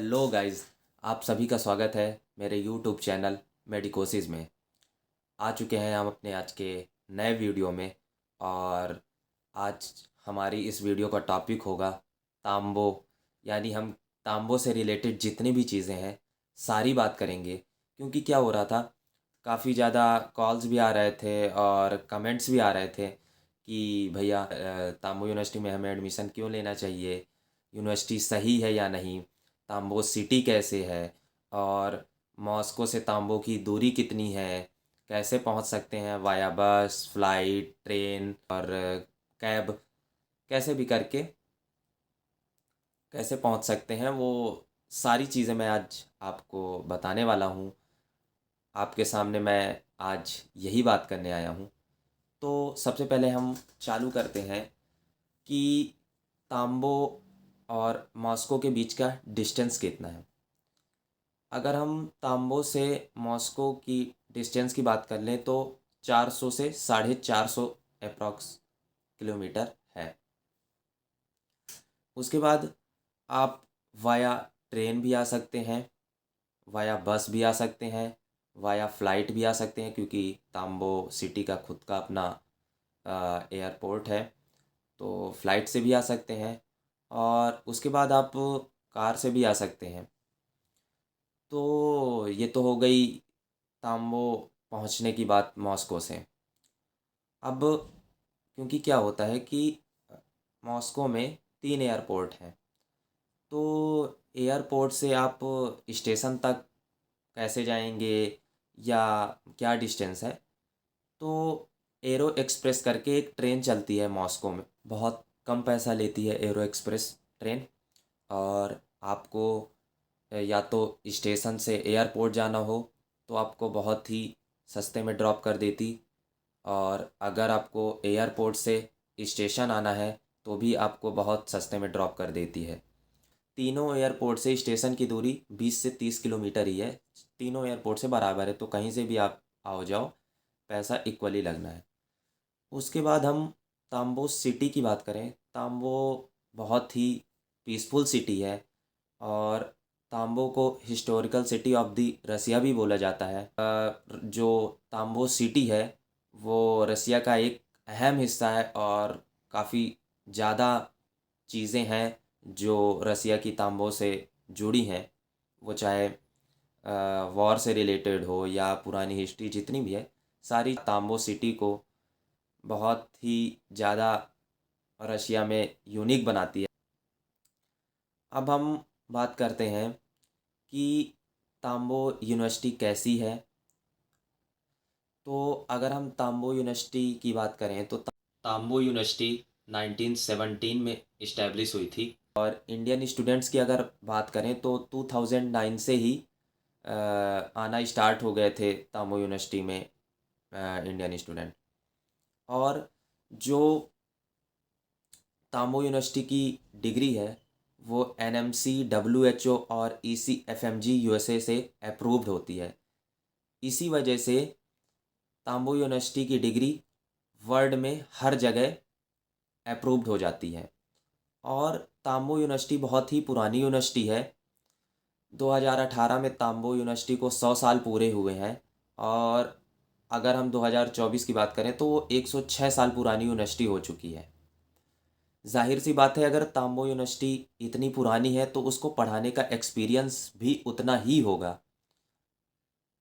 Hello guys. आप सभी का स्वागत है मेरे यूट्यूब चैनल मेडिकोसिस में। आ चुके हैं हम अपने आज के नए वीडियो में। और आज हमारी इस वीडियो का टॉपिक होगा तांबो। यानी हम तांबो से रिलेटेड जितनी भी चीज़ें हैं सारी बात करेंगे। क्योंकि क्या हो रहा था, काफ़ी ज़्यादा कॉल्स भी आ रहे थे और कमेंट्स भी आ रहे थे कि भैया तांबो यूनिवर्सिटी में हमें एडमिशन क्यों लेना चाहिए, यूनिवर्सिटी सही है या नहीं, तांबो सिटी कैसे है, और मॉस्को से तांबो की दूरी कितनी है, कैसे पहुंच सकते हैं वाया बस, फ्लाइट, ट्रेन और कैब, कैसे भी करके कैसे पहुंच सकते हैं, वो सारी चीज़ें मैं आज आपको बताने वाला हूँ। आपके सामने मैं आज यही बात करने आया हूँ। तो सबसे पहले हम चालू करते हैं कि तांबो और मॉस्को के बीच का डिस्टेंस कितना है। अगर हम तांबो से मॉस्को की डिस्टेंस की बात कर लें तो 400 से 450 अप्रॉक्स किलोमीटर है। उसके बाद आप वाया ट्रेन भी आ सकते हैं, वाया बस भी आ सकते हैं, वाया फ़्लाइट भी आ सकते हैं, क्योंकि तांबो सिटी का खुद का अपना एयरपोर्ट है। तो फ़्लाइट से भी आ सकते हैं और उसके बाद आप कार से भी आ सकते हैं। तो ये तो हो गई तांबो पहुंचने की बात मॉस्को से। अब क्योंकि क्या होता है कि मॉस्को में 3 एयरपोर्ट हैं। तो एयरपोर्ट से आप स्टेशन तक कैसे जाएंगे या क्या डिस्टेंस है। तो एरो एक्सप्रेस करके एक ट्रेन चलती है मॉस्को में, बहुत कम पैसा लेती है एरो एक्सप्रेस ट्रेन। और आपको या तो स्टेशन से एयरपोर्ट जाना हो तो आपको बहुत ही सस्ते में ड्रॉप कर देती, और अगर आपको एयरपोर्ट से स्टेशन आना है तो भी आपको बहुत सस्ते में ड्रॉप कर देती है। तीनों एयरपोर्ट से स्टेशन की दूरी 20 से 30 किलोमीटर ही है। तीनों एयरपोर्ट से बराबर है, तो कहीं से भी आप आओ जाओ पैसा इक्वली लगना है। उसके बाद हम तांबो सिटी की बात करें। तांबो बहुत ही पीसफुल सिटी है और तांबो को historical city of the Russia भी बोला जाता है। जो तांबो सिटी है वो रसिया का एक अहम हिस्सा है और काफ़ी ज़्यादा चीज़ें हैं जो रसिया की तांबो से जुड़ी हैं। वो चाहे वॉर से रिलेटेड हो या पुरानी हिस्ट्री जितनी भी है, सारी तांबो सिटी को बहुत ही ज़्यादा रशिया में यूनिक बनाती है। अब हम बात करते हैं कि तांबो यूनिवर्सिटी कैसी है। तो अगर हम तांबो यूनिवर्सिटी की बात करें तो तांबो यूनिवर्सिटी 1917 में इस्टेब्लिश हुई थी। और इंडियन स्टूडेंट्स की अगर बात करें तो 2009 से ही आना स्टार्ट हो गए थे तांबो यूनिवर्सिटी में इंडियन स्टूडेंट। और जो तांबो यूनिवर्सिटी की डिग्री है वो NMC, WHO और ECFMG USA से अप्रूव्ड होती है। इसी वजह से तांबो यूनिवर्सिटी की डिग्री वर्ल्ड में हर जगह अप्रूव्ड हो जाती है। और तांबो यूनिवर्सिटी बहुत ही पुरानी यूनिवर्सिटी है। 2018 में तांबो यूनिवर्सिटी को 100 साल पूरे हुए हैं। और अगर हम 2024 की बात करें तो वो 106 साल पुरानी यूनिवर्सिटी हो चुकी है। जाहिर सी बात है, अगर तांबो यूनिवर्सिटी इतनी पुरानी है तो उसको पढ़ाने का एक्सपीरियंस भी उतना ही होगा।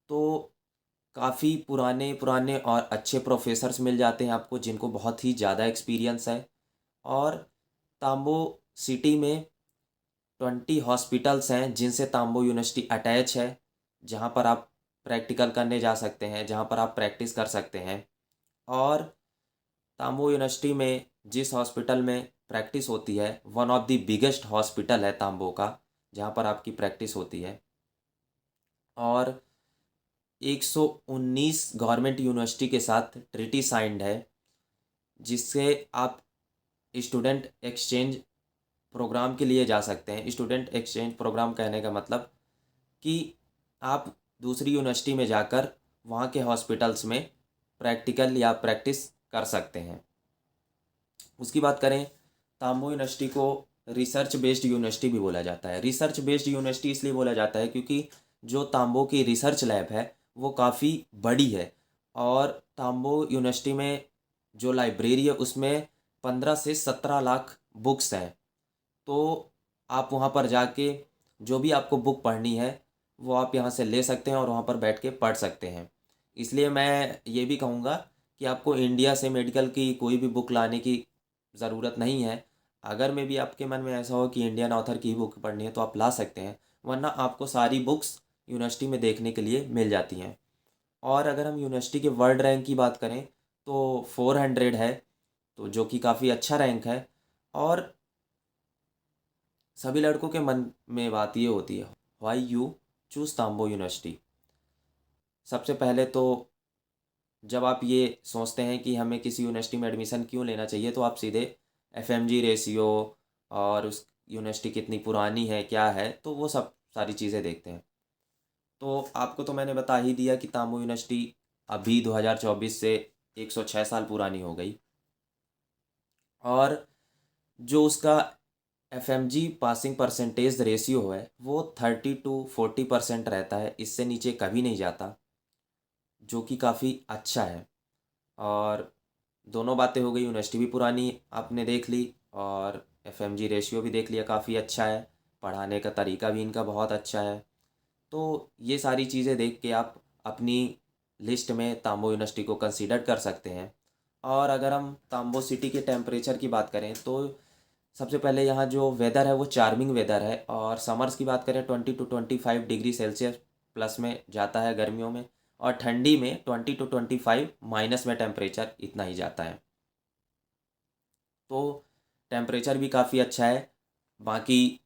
तो काफ़ी पुराने पुराने और अच्छे प्रोफेसर्स मिल जाते हैं आपको जिनको बहुत ही ज़्यादा एक्सपीरियंस है। और तांबो सिटी में 20 हॉस्पिटल्स हैं जिनसे तांबो यूनिवर्सिटी अटैच है, जहाँ पर आप प्रैक्टिकल करने जा सकते हैं, जहाँ पर आप प्रैक्टिस कर सकते हैं। और तांबो यूनिवर्सिटी में जिस हॉस्पिटल में प्रैक्टिस होती है, one of the biggest hospital है तांबो का, जहाँ पर आपकी प्रैक्टिस होती है। और 119 गवर्नमेंट यूनिवर्सिटी के साथ ट्रीटी साइंड है, जिससे आप स्टूडेंट एक्सचेंज प्रोग्राम के लिए जा सकते हैं। स्टूडेंट एक्सचेंज प्रोग्राम कहने का मतलब कि आप दूसरी यूनिवर्सिटी में जाकर वहाँ के हॉस्पिटल्स में प्रैक्टिकल या प्रैक्टिस कर सकते हैं। उसकी बात करें, तांबो यूनिवर्सिटी को रिसर्च बेस्ड यूनिवर्सिटी भी बोला जाता है। रिसर्च बेस्ड यूनिवर्सिटी इसलिए बोला जाता है क्योंकि जो तांबो की रिसर्च लैब है वो काफ़ी बड़ी है। और तांबो यूनिवर्सिटी में जो लाइब्रेरी है उसमें 15 से 17 लाख बुक्स हैं। तो आप वहाँ पर जाके जो भी आपको बुक पढ़नी है वो आप यहाँ से ले सकते हैं और वहाँ पर बैठ के पढ़ सकते हैं। इसलिए मैं ये भी कहूँगा कि आपको इंडिया से मेडिकल की कोई भी बुक लाने की ज़रूरत नहीं है। अगर में भी आपके मन में ऐसा हो कि इंडियन ऑथर की बुक पढ़नी है तो आप ला सकते हैं, वरना आपको सारी बुक्स यूनिवर्सिटी में देखने के लिए मिल जाती हैं। और अगर हम यूनिवर्सिटी के वर्ल्ड रैंक की बात करें तो 400 है, तो जो कि काफ़ी अच्छा रैंक है। और सभी लड़कों के मन में बात ये होती है, वाई यू चूज़ तांबो यूनिवर्सिटी। सबसे पहले तो जब आप ये सोचते हैं कि हमें किसी यूनिवर्सिटी में एडमिशन क्यों लेना चाहिए, तो आप सीधे एफएमजी रेशियो और उस यूनिवर्सिटी कितनी पुरानी है क्या है, तो वो सब सारी चीज़ें देखते हैं। तो आपको तो मैंने बता ही दिया कि तांबो यूनिवर्सिटी अभी 2024 से 106 साल पुरानी हो गई। और जो उसका एफएमजी पासिंग परसेंटेज रेशियो है वो 30 to 40% रहता है, इससे नीचे कभी नहीं जाता, जो कि काफ़ी अच्छा है। और दोनों बातें हो गई, यूनिवर्सिटी भी पुरानी आपने देख ली और एफएमजी रेशियो भी देख लिया, काफ़ी अच्छा है। पढ़ाने का तरीका भी इनका बहुत अच्छा है। तो ये सारी चीज़ें देख के आप अपनी लिस्ट में तांबो यूनिवर्सिटी को कंसीडर कर सकते हैं। और अगर हम तांबो सिटी के टेम्परेचर की बात करें तो सबसे पहले यहाँ जो वेदर है वो चार्मिंग वेदर है। और समर्स की बात करें 20 to 25 डिग्री सेल्सियस प्लस में जाता है गर्मियों में, और ठंडी में 20 to 25 माइनस में टेम्परेचर इतना ही जाता है। तो टेम्परेचर भी काफ़ी अच्छा है बाकी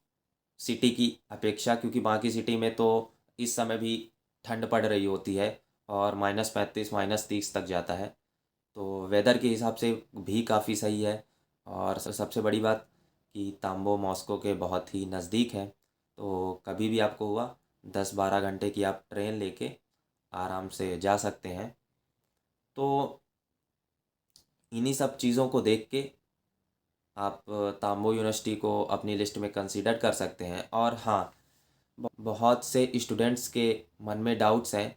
सिटी की अपेक्षा, क्योंकि बाकी सिटी में तो इस समय भी ठंड पड़ रही होती है और -35 -30 तक जाता है। तो वेदर के हिसाब से भी काफ़ी सही है। और सबसे बड़ी बात कि तांबो मॉस्को के बहुत ही नज़दीक है, तो कभी भी आपको हुआ 10-12 घंटे की आप ट्रेन लेके आराम से जा सकते हैं। तो इन्हीं सब चीज़ों को देख के आप तांबो यूनिवर्सिटी को अपनी लिस्ट में कंसीडर कर सकते हैं। और हाँ, बहुत से स्टूडेंट्स के मन में डाउट्स हैं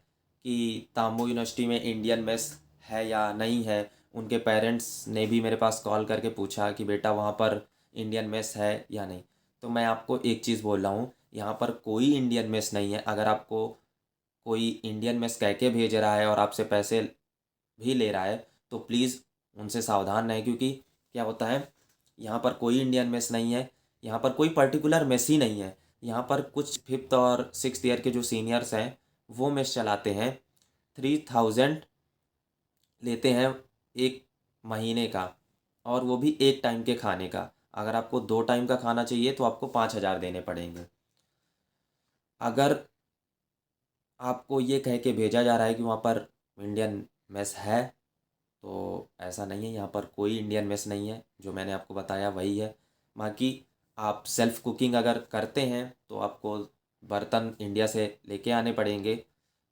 कि तांबो यूनिवर्सिटी में इंडियन मेस है या नहीं है। उनके पेरेंट्स ने भी मेरे पास कॉल करके पूछा कि बेटा वहाँ पर इंडियन मेस है या नहीं। तो मैं आपको एक चीज़ बोल रहा हूँ, यहाँ पर कोई इंडियन मेस नहीं है। अगर आपको कोई इंडियन मेस कह के भेज रहा है और आपसे पैसे भी ले रहा है तो प्लीज़ उनसे सावधान रहें, क्योंकि क्या होता है, यहाँ पर कोई इंडियन मेस नहीं है। यहाँ पर कोई पर्टिकुलर मेस ही नहीं है। यहाँ पर कुछ 5th और 6th ईयर के जो सीनियर्स हैं वो मेस चलाते हैं। 3000 लेते हैं एक महीने का, और वो भी एक टाइम के खाने का। अगर आपको 2 टाइम का खाना चाहिए तो आपको 5,000 देने पड़ेंगे। अगर आपको ये कह के भेजा जा रहा है कि वहाँ पर इंडियन मेस है, तो ऐसा नहीं है। यहाँ पर कोई इंडियन मेस नहीं है, जो मैंने आपको बताया वही है। बाकी आप सेल्फ़ कुकिंग अगर करते हैं तो आपको बर्तन इंडिया से लेके आने पड़ेंगे,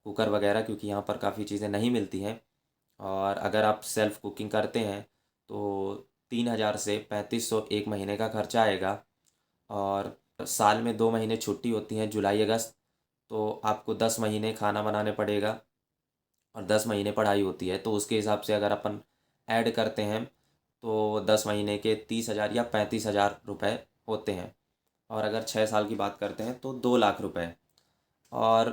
कुकर वगैरह, क्योंकि यहाँ पर काफ़ी चीज़ें नहीं मिलती हैं। और अगर आप सेल्फ़ कुकिंग करते हैं तो 3,000 से 3,500 एक महीने का खर्चा आएगा। और साल में 2 महीने छुट्टी होती हैं, जुलाई अगस्त, तो आपको 10 महीने खाना बनाने पड़ेगा और 10 महीने पढ़ाई होती है। तो उसके हिसाब से अगर अपन ऐड करते हैं तो 10 महीने के 30,000 या 35,000 रुपये होते हैं। और अगर 6 साल की बात करते हैं तो 2 लाख रुपये। और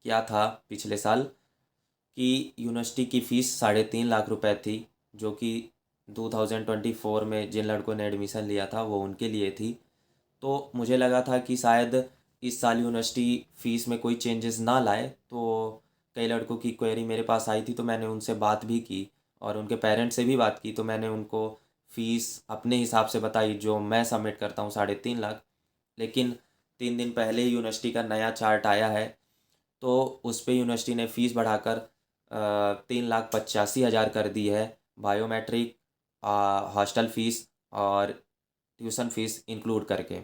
क्या था पिछले साल कि यूनिवर्सिटी की फ़ीस 3.5 लाख रुपए थी, जो कि 2024 में जिन लड़कों ने एडमिशन लिया था वो उनके लिए थी। तो मुझे लगा था कि शायद इस साल यूनिवर्सिटी फ़ीस में कोई चेंजेस ना लाए। तो कई लड़कों की क्वेरी मेरे पास आई थी, तो मैंने उनसे बात भी की और उनके पेरेंट्स से भी बात की। तो मैंने उनको फ़ीस अपने हिसाब से बताई जो मैं सबमिट करता हूँ, 3.5 लाख। लेकिन 3 दिन पहले ही यूनिवर्सिटी का नया चार्ट आया है, तो उस पे यूनिवर्सिटी ने फ़ीस बढ़ाकर 3,85,000 कर दी है। बायोमेट्रिक, हॉस्टल फ़ीस और ट्यूशन फ़ीस इंक्लूड करके।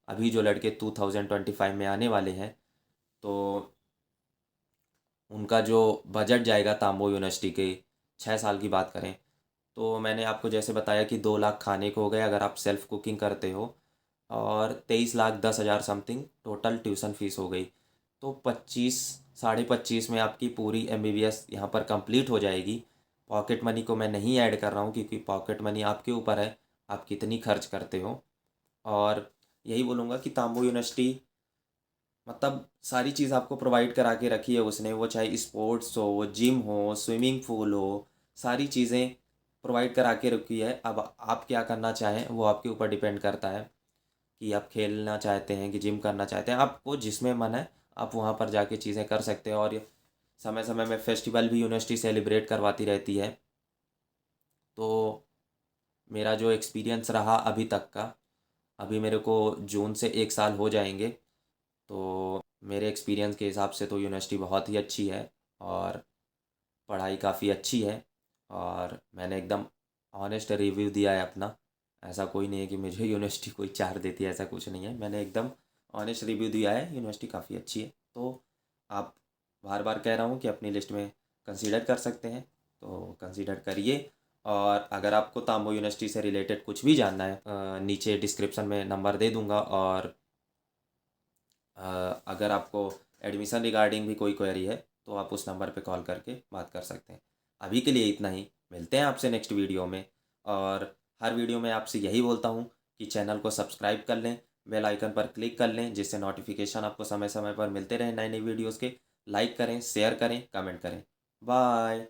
अभी जो लड़के 2025 में आने वाले हैं तो उनका जो बजट जाएगा तांबो यूनिवर्सिटी के 6 साल की बात करें तो मैंने आपको जैसे बताया कि 2 लाख खाने को हो गए अगर आप सेल्फ कुकिंग करते हो, और 23,10,000 समथिंग टोटल ट्यूशन फीस हो गई। तो 25, 25.5 में आपकी पूरी MBBS यहाँ पर कंप्लीट हो जाएगी। पॉकेट मनी को मैं नहीं ऐड कर रहा हूँ, क्योंकि पॉकेट मनी आपके ऊपर है, आप कितनी खर्च करते हो। और यही बोलूँगा कि तांबू यूनिवर्सिटी मतलब सारी चीज़ आपको प्रोवाइड करा के रखी है उसने, वो चाहे स्पोर्ट्स हो, जिम हो, स्विमिंग पूल हो, सारी चीज़ें प्रोवाइड करा के रखी है। अब आप क्या करना चाहें वो आपके ऊपर डिपेंड करता है, कि आप खेलना चाहते हैं कि जिम करना चाहते हैं। आपको जिसमें मन है आप वहाँ पर जाके चीज़ें कर सकते हैं। और ये समय समय में फेस्टिवल भी यूनिवर्सिटी सेलिब्रेट करवाती रहती है। तो मेरा जो एक्सपीरियंस रहा अभी तक का, अभी मेरे को जून से 1 साल हो जाएंगे, तो मेरे एक्सपीरियंस के हिसाब से तो यूनिवर्सिटी बहुत ही अच्छी है, और पढ़ाई काफ़ी अच्छी है। और मैंने एकदम ऑनेस्ट रिव्यू दिया है अपना। ऐसा कोई नहीं है कि मुझे यूनिवर्सिटी कोई 4 देती है, ऐसा कुछ नहीं है। मैंने एकदम ऑनेस्ट रिव्यू दिया है, यूनिवर्सिटी काफ़ी अच्छी है। तो आप, बार बार कह रहा हूँ कि अपनी लिस्ट में कंसीडर कर सकते हैं, तो कंसीडर करिए। और अगर आपको तांबो यूनिवर्सिटी से रिलेटेड कुछ भी जानना है, नीचे डिस्क्रिप्शन में नंबर दे दूँगा। और अगर आपको एडमिशन रिगार्डिंग भी कोई क्वेरी है तो आप उस नंबर पे कॉल करके बात कर सकते हैं। अभी के लिए इतना ही, मिलते हैं आपसे नेक्स्ट वीडियो में। और हर वीडियो में आपसे यही बोलता हूँ कि चैनल को सब्सक्राइब कर लें, बेल आइकन पर क्लिक कर लें, जिससे नोटिफिकेशन आपको समय समय पर मिलते रहें नए नए वीडियोज़ के। लाइक करें, शेयर करें, कमेंट करें। बाय।